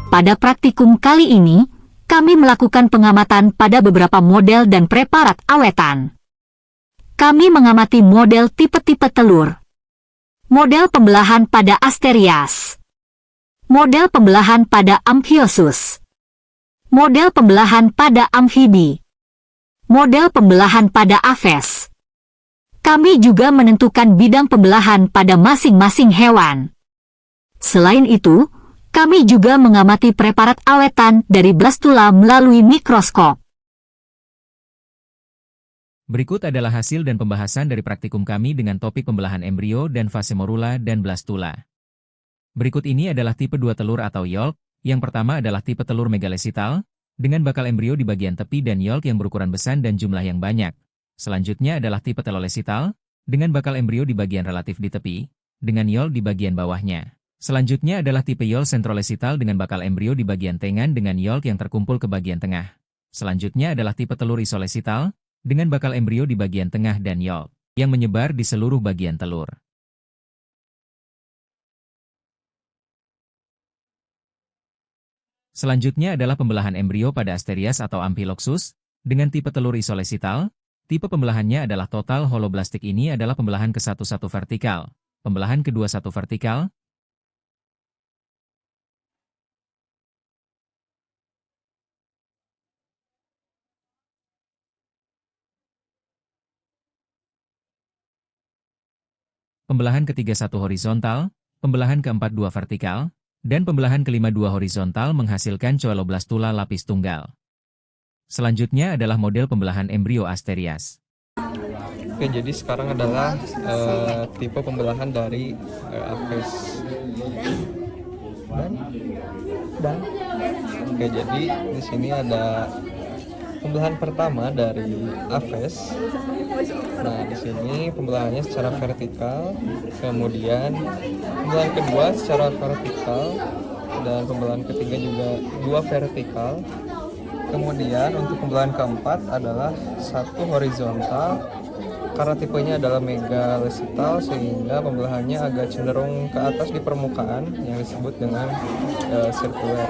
Pada praktikum kali ini, kami melakukan pengamatan pada beberapa model dan preparat awetan. Kami mengamati model tipe-tipe telur. Model pembelahan pada Asterias. Model pembelahan pada Amphiosus. Model pembelahan pada amfibi. Model pembelahan pada Aves. Kami juga menentukan bidang pembelahan pada masing-masing hewan. Selain itu, kami juga mengamati preparat awetan dari blastula melalui mikroskop. Berikut adalah hasil dan pembahasan dari praktikum kami dengan topik pembelahan embrio dan fase morula dan blastula. Berikut ini adalah tipe 2 telur atau yolk. Yang pertama adalah tipe telur megalesital, dengan bakal embrio di bagian tepi dan yolk yang berukuran besar dan jumlah yang banyak. Selanjutnya adalah tipe telolesital, dengan bakal embrio di bagian relatif di tepi, dengan yolk di bagian bawahnya. Selanjutnya adalah tipe yolk sentrolesital dengan bakal embrio di bagian tengan dengan yolk yang terkumpul ke bagian tengah. Selanjutnya adalah tipe telur isolesital, dengan bakal embrio di bagian tengah dan yolk, yang menyebar di seluruh bagian telur. Selanjutnya adalah pembelahan embrio pada Asterias atau Amphiloxus, dengan tipe telur isolesital. Tipe pembelahannya adalah total holoblastik. Ini adalah pembelahan ke-1 1 vertikal, pembelahan kedua 1 vertikal, pembelahan ketiga 1 horizontal, pembelahan keempat 2 vertikal, dan pembelahan kelima 2 horizontal menghasilkan coeloblastula lapis tunggal. Selanjutnya adalah model pembelahan embrio Asterias. Oke, jadi sekarang adalah tipe pembelahan dari Aves dan oke, jadi di sini ada pembelahan pertama dari Aves. Nah, di sini pembelahannya secara vertikal, kemudian pembelahan kedua secara vertikal, dan pembelahan ketiga juga 2 vertikal. Kemudian untuk pembelahan keempat adalah 1 horizontal, karena tipenya adalah megalesital sehingga pembelahannya agak cenderung ke atas di permukaan yang disebut dengan sirkuler.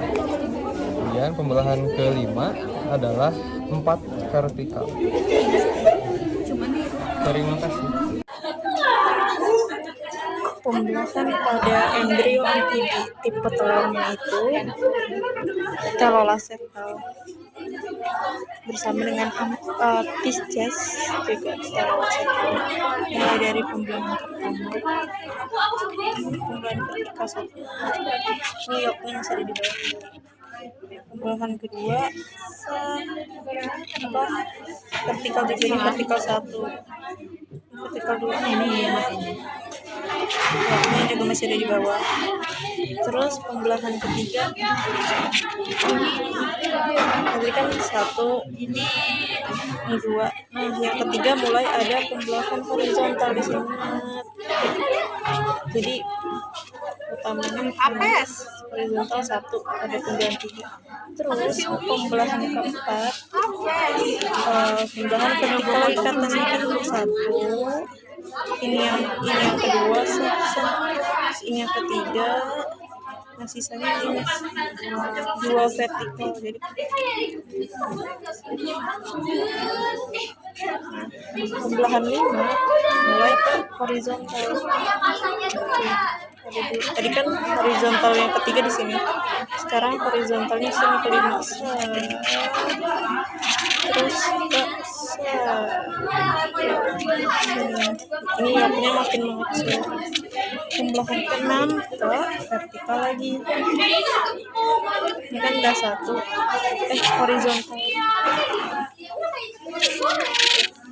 Kemudian pembelahan kelima adalah 4 vertikal. Terima kasih. Pembelahan pada embrio amfibi tipe telurnya itu telolacetal bersama dengan Pisces juga telolacetal. Mulai dari pembelahan pertama, pembelahan vertikal 1, ini yolknya masih ada di bawah. Pembelahan kedua vertikal juga, ini vertikal 1, vertikal 2 ini juga masih ada di bawah. Terus pembelahan ketiga tadi kan 1, ini 2. Nah, yang ketiga mulai ada pembelahan horizontal di sini. Jadi utamanya horizontal 1, ada pembelahan 3. Terus pembelahan keempat, pembelahan vertikal lagi ke atas, ini 1, ini yang kedua, ini yang ketiga, nah sisanya ini 2 vertikal. Jadi pembelahan 5 mulai ke horizontal. Tadi kan horizontal yang ketiga di sini, sekarang horizontalnya sini kelima, terus ke ini yolknya makin mengecil. Pembelahan ke-6 ke vertikal lagi, ini kan udah 1 horizontal,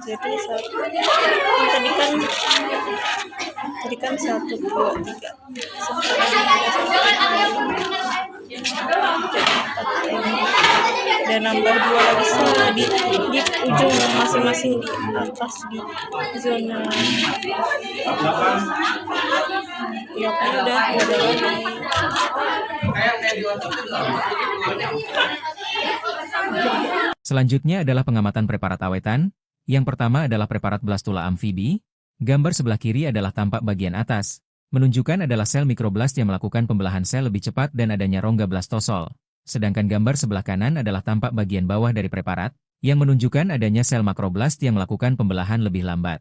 jadi 1. Tadi kan 1 2 3, dan nambah 2 lagi di ujung masing-masing di atas di zona yolknya udah ada lagi. Selanjutnya adalah pengamatan preparat awetan. Yang pertama adalah preparat blastula amfibi. Gambar sebelah kiri adalah tampak bagian atas, menunjukkan adalah sel mikroblast yang melakukan pembelahan sel lebih cepat dan adanya rongga blastosol. Sedangkan gambar sebelah kanan adalah tampak bagian bawah dari preparat, yang menunjukkan adanya sel makroblast yang melakukan pembelahan lebih lambat.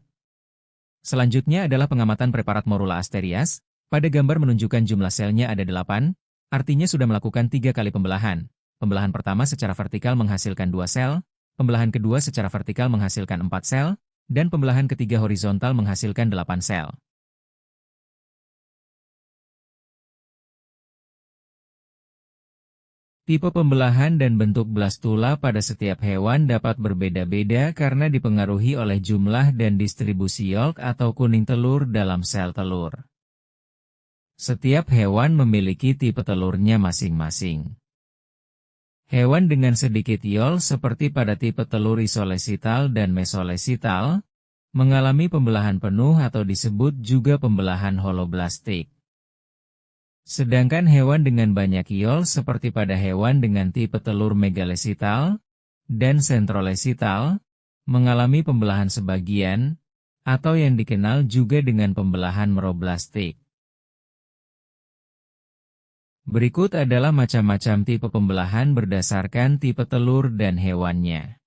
Selanjutnya adalah pengamatan preparat Morula asterias. Pada gambar menunjukkan jumlah selnya ada 8, artinya sudah melakukan 3 kali pembelahan. Pembelahan pertama secara vertikal menghasilkan 2 sel, pembelahan kedua secara vertikal menghasilkan 4 sel, dan pembelahan ketiga horizontal menghasilkan 8 sel. Tipe pembelahan dan bentuk blastula pada setiap hewan dapat berbeda-beda karena dipengaruhi oleh jumlah dan distribusi yolk atau kuning telur dalam sel telur. Setiap hewan memiliki tipe telurnya masing-masing. Hewan dengan sedikit yolk seperti pada tipe telur isolesital dan mesolesital, mengalami pembelahan penuh atau disebut juga pembelahan holoblastik. Sedangkan hewan dengan banyak yolk seperti pada hewan dengan tipe telur megalesital dan sentrolesital, mengalami pembelahan sebagian, atau yang dikenal juga dengan pembelahan meroblastik. Berikut adalah macam-macam tipe pembelahan berdasarkan tipe telur dan hewannya.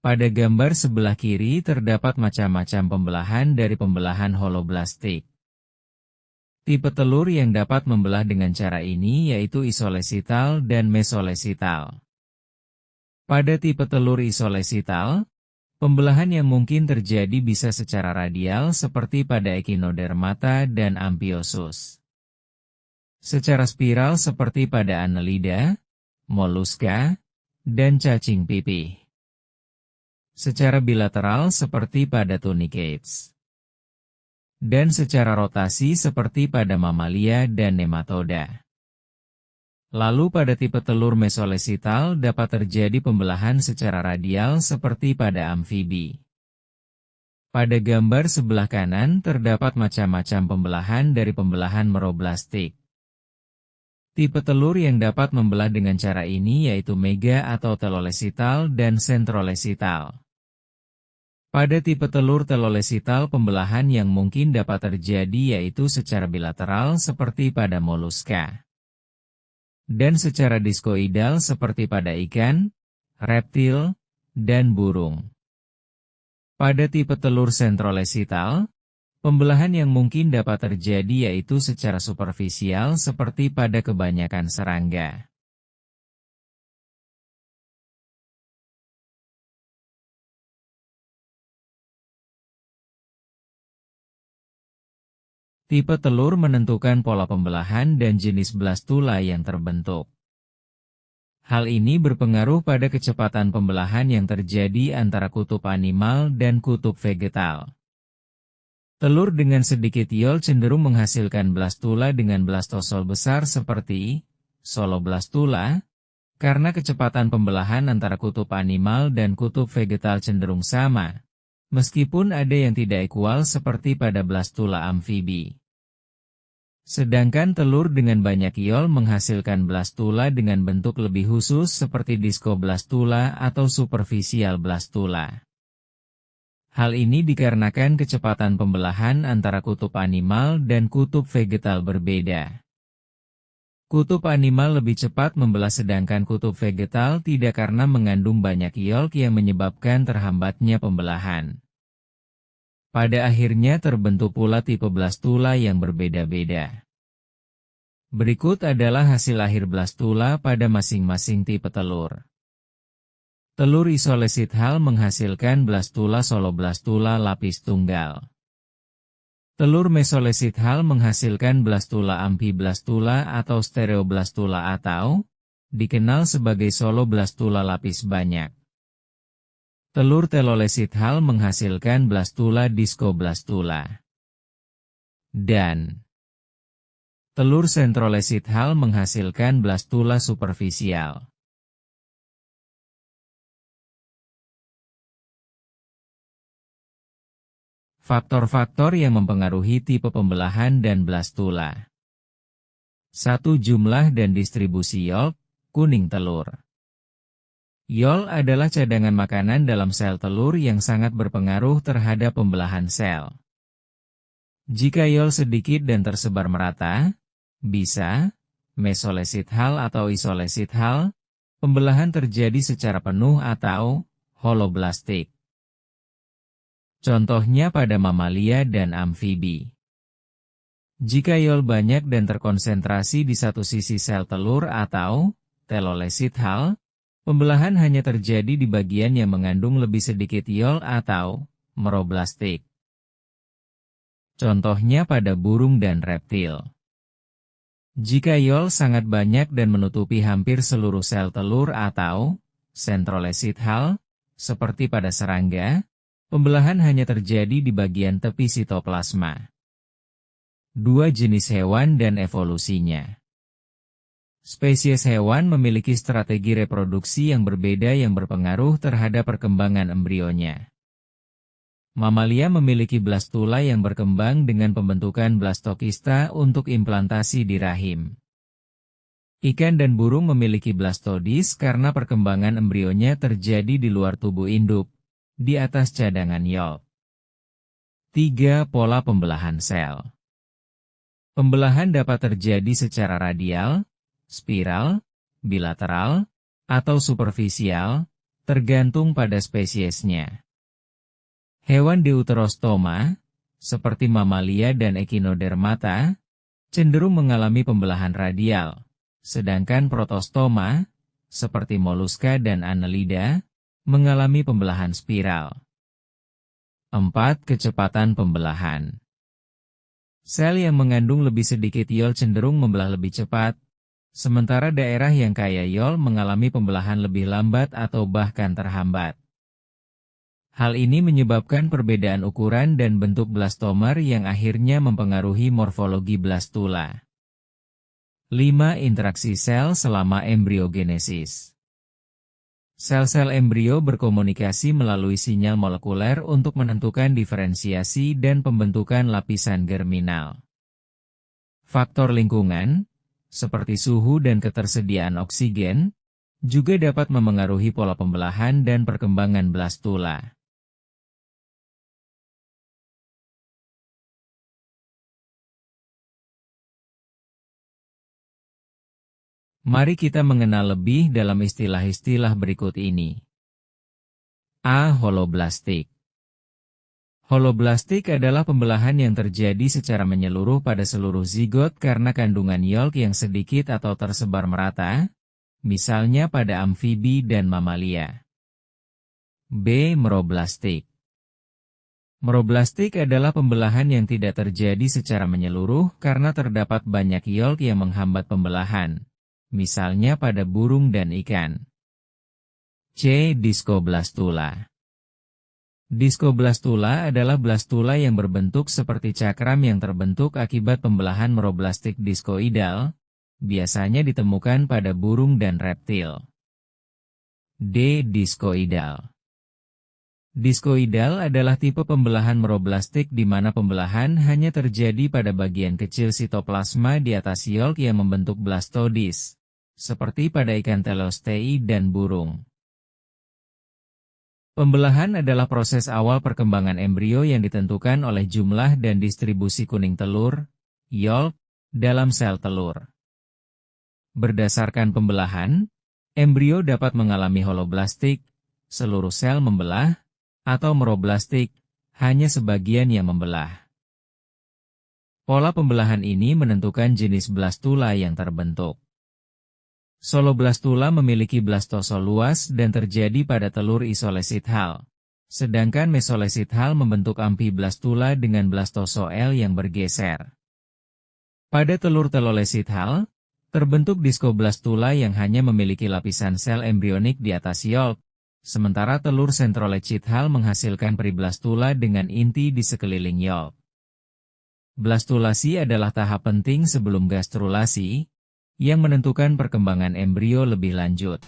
Pada gambar sebelah kiri terdapat macam-macam pembelahan dari pembelahan holoblastik. Tipe telur yang dapat membelah dengan cara ini yaitu isolesital dan mesolesital. Pada tipe telur isolesital, pembelahan yang mungkin terjadi bisa secara radial seperti pada Echinodermata dan Amphiosus. Secara spiral seperti pada Annelida, Mollusca, dan cacing pipih. Secara bilateral seperti pada Tunicates. Dan secara rotasi seperti pada mamalia dan nematoda. Lalu pada tipe telur mesolesital dapat terjadi pembelahan secara radial seperti pada amfibi. Pada gambar sebelah kanan terdapat macam-macam pembelahan dari pembelahan meroblastik. Tipe telur yang dapat membelah dengan cara ini yaitu mega atau telolesital dan sentrolesital. Pada tipe telur telolesital pembelahan yang mungkin dapat terjadi yaitu secara bilateral seperti pada Mollusca. Dan secara diskoidal seperti pada ikan, reptil, dan burung. Pada tipe telur sentrolesital, pembelahan yang mungkin dapat terjadi yaitu secara superficial seperti pada kebanyakan serangga. Tipe telur menentukan pola pembelahan dan jenis blastula yang terbentuk. Hal ini berpengaruh pada kecepatan pembelahan yang terjadi antara kutub animal dan kutub vegetal. Telur dengan sedikit yolk cenderung menghasilkan blastula dengan blastosol besar seperti soloblastula, karena kecepatan pembelahan antara kutub animal dan kutub vegetal cenderung sama, meskipun ada yang tidak equal seperti pada blastula amfibi. Sedangkan telur dengan banyak yolk menghasilkan blastula dengan bentuk lebih khusus seperti diskoblastula atau superficial blastula. Hal ini dikarenakan kecepatan pembelahan antara kutub animal dan kutub vegetal berbeda. Kutub animal lebih cepat membelah sedangkan kutub vegetal tidak karena mengandung banyak yolk yang menyebabkan terhambatnya pembelahan. Pada akhirnya terbentuk pula tipe blastula yang berbeda-beda. Berikut adalah hasil akhir blastula pada masing-masing tipe telur. Telur isolesital menghasilkan blastula soloblastula lapis tunggal. Telur mesolesital menghasilkan blastula amfiblastula atau stereoblastula atau dikenal sebagai soloblastula lapis banyak. Telur telolesital menghasilkan blastula diskoblastula. Dan telur sentrolesital menghasilkan blastula superficial. Faktor-faktor yang mempengaruhi tipe pembelahan dan blastula. 1. Jumlah dan distribusi yolk, kuning telur. Yolk adalah cadangan makanan dalam sel telur yang sangat berpengaruh terhadap pembelahan sel. Jika yolk sedikit dan tersebar merata, bisa mesolesithal atau isolesithal, pembelahan terjadi secara penuh atau holoblastik. Contohnya pada mamalia dan amfibi. Jika yolk banyak dan terkonsentrasi di satu sisi sel telur atau telolesithal, pembelahan hanya terjadi di bagian yang mengandung lebih sedikit yolk atau meroblastik. Contohnya pada burung dan reptil. Jika yolk sangat banyak dan menutupi hampir seluruh sel telur atau sentrolesithal, seperti pada serangga, pembelahan hanya terjadi di bagian tepi sitoplasma. Dua jenis hewan dan evolusinya. Spesies hewan memiliki strategi reproduksi yang berbeda yang berpengaruh terhadap perkembangan embrionya. Mamalia memiliki blastula yang berkembang dengan pembentukan blastokista untuk implantasi di rahim. Ikan dan burung memiliki blastodis karena perkembangan embrionya terjadi di luar tubuh induk, di atas cadangan yolk. 3. Pola pembelahan sel. Pembelahan dapat terjadi secara radial, spiral, bilateral, atau superficial, tergantung pada spesiesnya. Hewan deuterostoma, seperti mamalia dan echinodermata, cenderung mengalami pembelahan radial, sedangkan protostoma, seperti moluska dan annelida, mengalami pembelahan spiral. 4. Kecepatan pembelahan. Sel yang mengandung lebih sedikit yolk cenderung membelah lebih cepat, sementara daerah yang kaya yolk mengalami pembelahan lebih lambat atau bahkan terhambat. Hal ini menyebabkan perbedaan ukuran dan bentuk blastomer yang akhirnya mempengaruhi morfologi blastula. 5. Interaksi sel selama embriogenesis. Sel-sel embrio berkomunikasi melalui sinyal molekuler untuk menentukan diferensiasi dan pembentukan lapisan germinal. Faktor lingkungan, seperti suhu dan ketersediaan oksigen, juga dapat memengaruhi pola pembelahan dan perkembangan blastula. Mari kita mengenal lebih dalam istilah-istilah berikut ini. A. Holoblastik. Holoblastik adalah pembelahan yang terjadi secara menyeluruh pada seluruh zigot karena kandungan yolk yang sedikit atau tersebar merata, misalnya pada amfibi dan mamalia. B. Meroblastik. Meroblastik adalah pembelahan yang tidak terjadi secara menyeluruh karena terdapat banyak yolk yang menghambat pembelahan, misalnya pada burung dan ikan. C. Discoblastula. Discoblastula adalah blastula yang berbentuk seperti cakram yang terbentuk akibat pembelahan meroblastik diskoidal, biasanya ditemukan pada burung dan reptil. D. Diskoidal. Diskoidal adalah tipe pembelahan meroblastik di mana pembelahan hanya terjadi pada bagian kecil sitoplasma di atas yolk yang membentuk blastodis, seperti pada ikan telostei dan burung. Pembelahan adalah proses awal perkembangan embrio yang ditentukan oleh jumlah dan distribusi kuning telur, yolk, dalam sel telur. Berdasarkan pembelahan, embrio dapat mengalami holoblastik, seluruh sel membelah, atau meroblastik, hanya sebagian yang membelah. Pola pembelahan ini menentukan jenis blastula yang terbentuk. Soloblastula memiliki blastosol luas dan terjadi pada telur isolesithal, sedangkan mesolesithal membentuk amfiblastula dengan blastosoel yang bergeser. Pada telur telolesithal, terbentuk diskoblastula yang hanya memiliki lapisan sel embrionik di atas yolk, sementara telur sentrolechithal menghasilkan periblastula dengan inti di sekeliling yolk. Blastulasi adalah tahap penting sebelum gastrulasi, yang menentukan perkembangan embrio lebih lanjut.